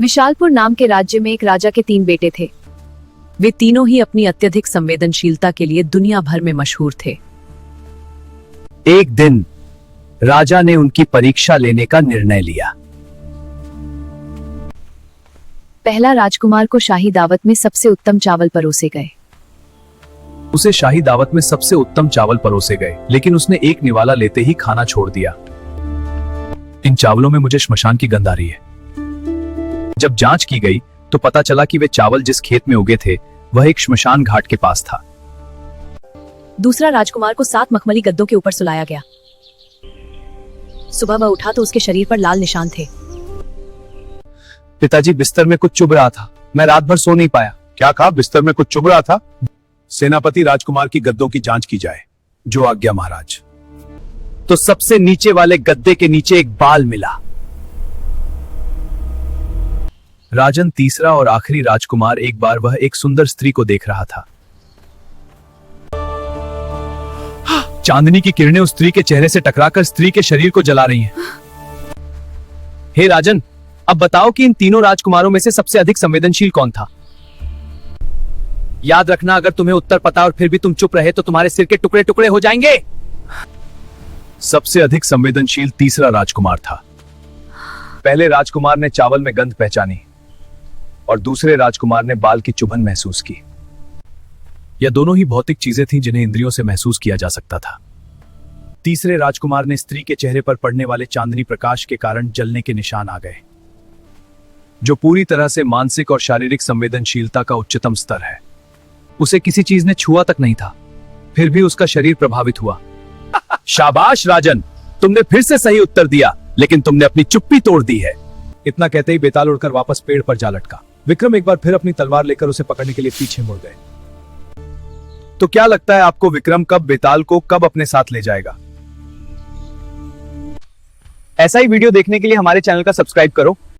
विशालपुर नाम के राज्य में एक राजा के 3 बेटे थे। वे तीनों ही अपनी अत्यधिक संवेदनशीलता के लिए दुनिया भर में मशहूर थे। एक दिन राजा ने उनकी परीक्षा लेने का निर्णय लिया। पहला राजकुमार को शाही दावत में सबसे उत्तम चावल परोसे गए। उसे शाही दावत में सबसे उत्तम चावल परोसे गए, लेकिन उसने एक निवाला लेते ही खाना छोड़ दिया। इन चावलों में मुझे श्मशान की गंध आ रही है। जब जांच की गई तो पता चला कि वे चावल जिस खेत में उगे थे वह एक श्मशान घाट के पास था। दूसरा राजकुमार को 7 मखमली गद्दों के ऊपर सुलाया गया। सुबह वह उठा तो उसके शरीर पर लाल निशान थे। पिताजी, बिस्तर में कुछ चुभ रहा था, मैं रात भर सो नहीं पाया। क्या कहा? बिस्तर में कुछ चुभ रहा था? सेनापति राजकुमार की गद्दों की जांच की जाए। जो आज्ञा महाराज। तो सबसे नीचे वाले गद्दे के नीचे एक बाल मिला। राजन, तीसरा और आखिरी राजकुमार, एक बार वह एक सुंदर स्त्री को देख रहा था। चांदनी की किरणें उस स्त्री के चेहरे से टकराकर स्त्री के शरीर को जला रही हैं। हे राजन, अब बताओ कि इन तीनों राजकुमारों में से सबसे अधिक संवेदनशील कौन था? याद रखना, अगर तुम्हें उत्तर पता और फिर भी तुम चुप रहे तो तुम्हारे सिर के टुकड़े टुकड़े हो जाएंगे। सबसे अधिक संवेदनशील तीसरा राजकुमार था। पहले राजकुमार ने चावल में गंध पहचानी और दूसरे राजकुमार ने बाल की चुभन महसूस की। यह दोनों ही भौतिक चीजें थीं जिन्हें इंद्रियों से महसूस किया जा सकता था। तीसरे राजकुमार ने स्त्री के चेहरे पर पड़ने वाले चांदनी प्रकाश के कारण जलने के निशान आ गए, जो पूरी तरह से मानसिक और शारीरिक संवेदनशीलता का उच्चतम स्तर है। उसे किसी चीज ने छुआ तक नहीं था, फिर भी उसका शरीर प्रभावित हुआ। शाबाश राजन, तुमने फिर से सही उत्तर दिया, लेकिन तुमने अपनी चुप्पी तोड़ दी है। इतना कहते ही बेताल उड़कर वापस पेड़ पर जा लटका। विक्रम एक बार फिर अपनी तलवार लेकर उसे पकड़ने के लिए पीछे मुड़ गए। तो क्या लगता है आपको, विक्रम कब बेताल को कब अपने साथ ले जाएगा? ऐसा ही वीडियो देखने के लिए हमारे चैनल का सब्सक्राइब करो